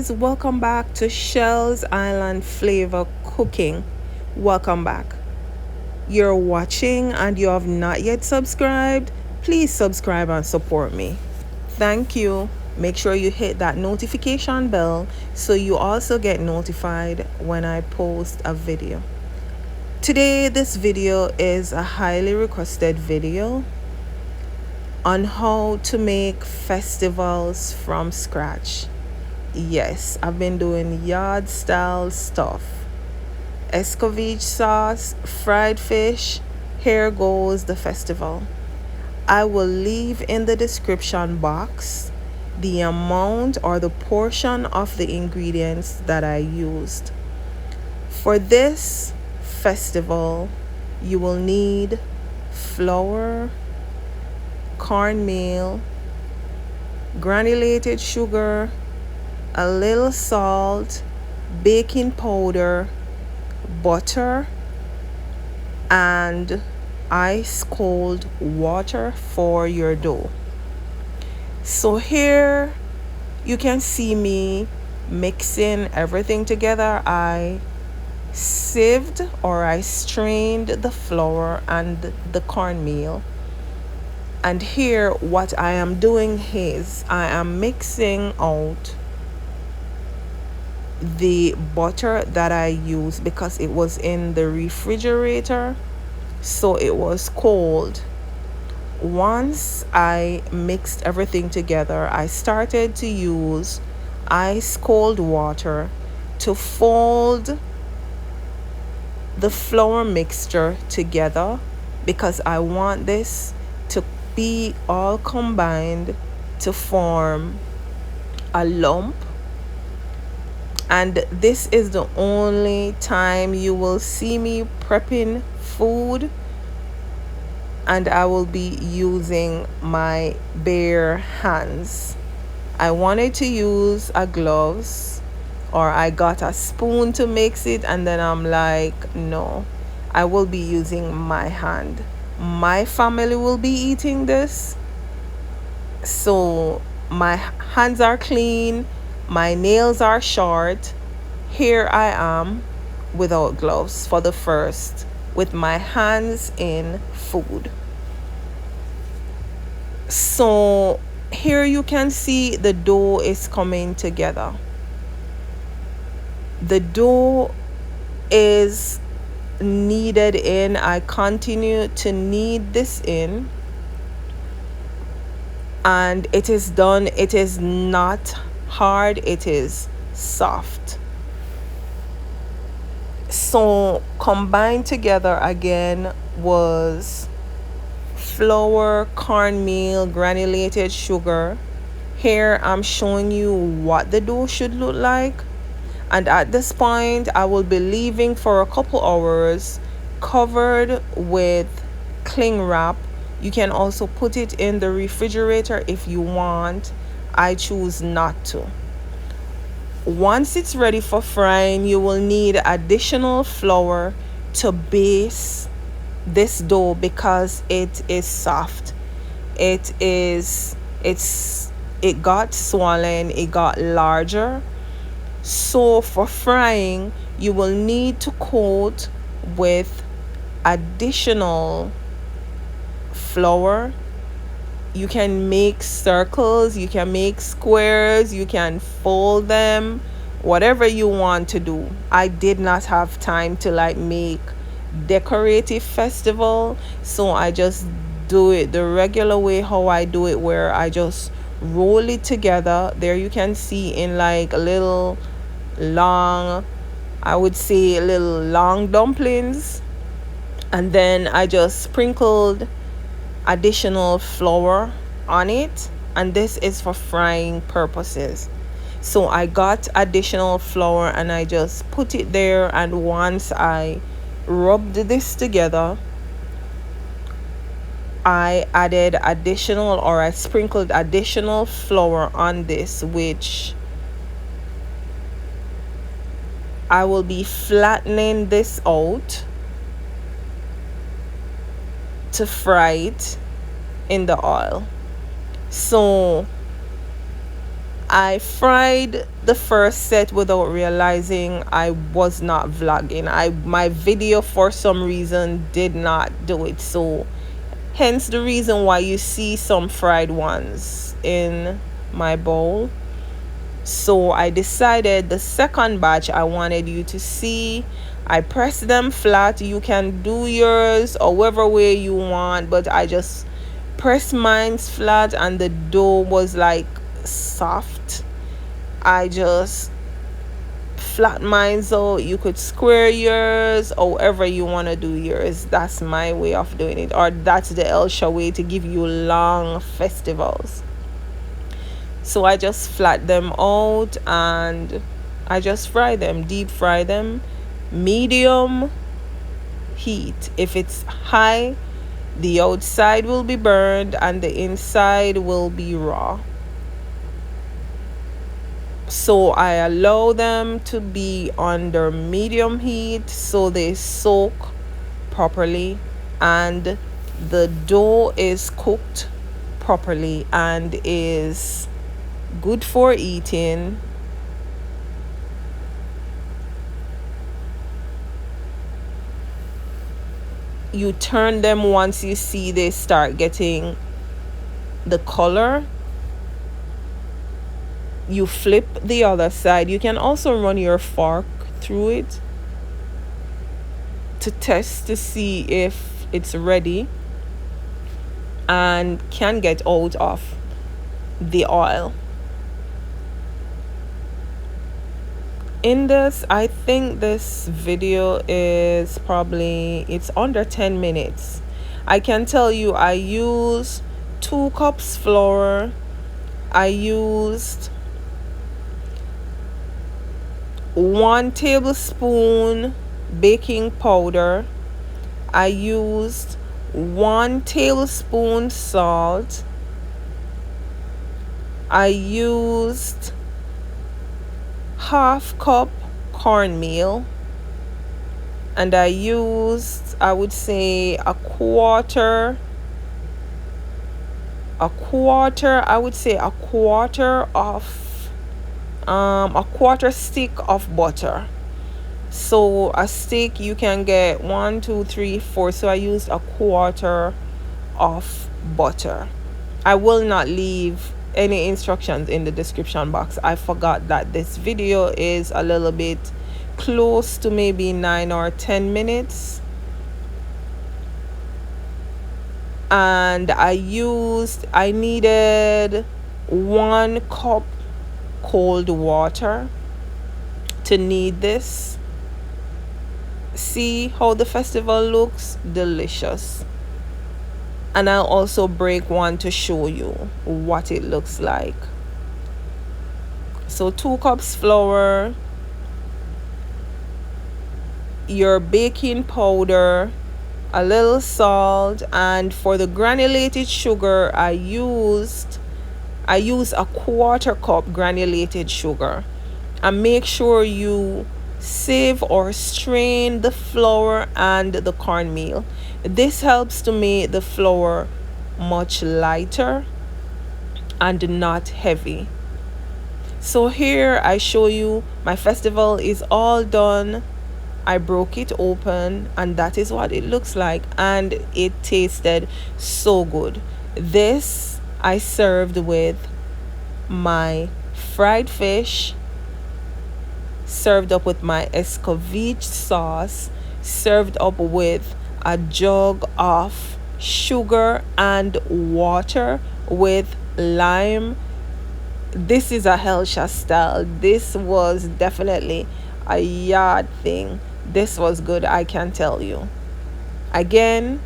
loves, welcome back to Shell's Island Flavor Cooking. Welcome back. You're watching and you have not yet subscribed, please subscribe and support me. Thank you. Make sure you hit that notification bell so you also get notified when I post a video. Today, this video is a highly requested video on how to make festivals from scratch. Yes, I've been doing yard style stuff. Escoveitched sauce, fried fish, here goes the festival. I will leave in the description box the amount or the portion of the ingredients that I used. For this festival, you will need flour, cornmeal, granulated sugar, a little salt, baking powder, butter, and ice cold water for your dough. So here you can see me mixing everything together. I sieved or I strained the flour and the cornmeal. And here what I am doing is I am mixing out the butter that I used because it was in the refrigerator, so it was cold. Once I mixed everything together, I started to use ice cold water to fold the flour mixture together because I want this to be all combined to form a lump. And this is the only time you will see me prepping food, and I will be using my bare hands. I wanted to use a gloves, or I got a spoon to mix it, and then I'm like, no, I will be using my hand. My family will be eating this, so my hands are clean, my nails are short. Here I am without gloves for the first, with my hands in food. So here you can see the dough is coming together. The dough is kneaded in. I continue to knead this in, and it is done. It is not hard, it is soft. So combined together again was flour, cornmeal, granulated sugar. Here I'm showing you what the dough should look like, and at this point I will be leaving for a couple hours covered with cling wrap. You can also put it in the refrigerator if you want. I choose not to. Once it's ready for frying, you will need additional flour to base this dough because it is soft. It got swollen, it got larger. So for frying, you will need to coat with additional flour. You can make circles, you can make squares, you can fold them, whatever you want to do. I did not have time to like make decorative festival, so I just do it the regular way how I do it, where I just roll it together. There you can see in like a little long, I would say little long dumplings, and then I just sprinkled additional flour on it, and this is for frying purposes. So I got additional flour and I just put it there, and once I rubbed this together, I added additional, or I sprinkled additional flour on this, which I will be flattening this out to fry it in the oil. So I fried the first set without realizing I was not vlogging. My video for some reason did not do it. So hence the reason why you see some fried ones in my bowl. So I decided the second batch I wanted you to see. I pressed them flat. You can do yours however way you want, but I just pressed mine's flat and the dough was like soft. I just flat mine's out. You could square yours however you want to do yours. That's my way of doing it, or that's the Elsha way to give you long festivals. So I just flat them out and I just fry them, deep fry them, medium heat. If it's high, the outside will be burned and the inside will be raw. So I allow them to be under medium heat so they soak properly and the dough is cooked properly and is good for eating. You turn them once you see they start getting the color. You flip the other side. You can also run your fork through it to test to see if it's ready and can get out of the oil. In this, I think this video is probably, it's under 10 minutes. I can tell you I used 2 cups flour. I used 1 tablespoon baking powder. I used 1 tablespoon salt. I used half cup cornmeal, and I used, I would say, a quarter of a quarter stick of butter. So a stick you can get 1, 2, 3, 4. So I used a quarter of butter. I will not leave any instructions in the description box. I forgot that this video is a little bit close to maybe 9 or 10 minutes. And I needed 1 cup cold water to knead this. See how the festival looks? Delicious. And I'll also break one to show you what it looks like. So 2 cups flour, your baking powder, a little salt, and for the granulated sugar I use a quarter cup granulated sugar. And make sure you sieve or strain the flour and the cornmeal. This helps to make the flour much lighter and not heavy. So here I show you my festival is all done. I broke it open and that is what it looks like, and it tasted so good. This I served with my fried fish, served up with my Escoveitched sauce, served up with a jug of sugar and water with lime. This is a Helsha style. This was definitely a yard thing. This was good, I can tell you. Again,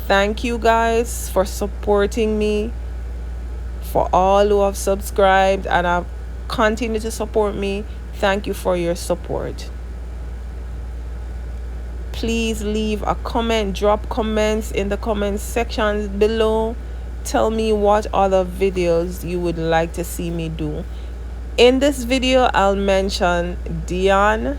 thank you guys for supporting me, for all who have subscribed and have continued to support me. Thank you for your support. Please leave a comment, drop comments in the comment sections below. Tell me what other videos you would like to see me do. In this video, I'll mention Dion,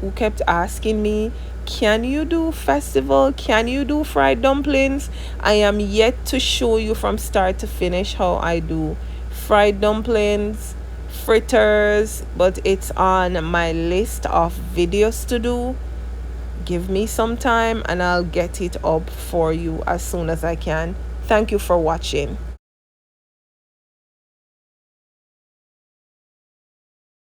who kept asking me, can you do festival? Can you do fried dumplings? I am yet to show you from start to finish how I do fried dumplings, fritters, but it's on my list of videos to do. Give me some time and I'll get it up for you as soon as I can. Thank you for watching.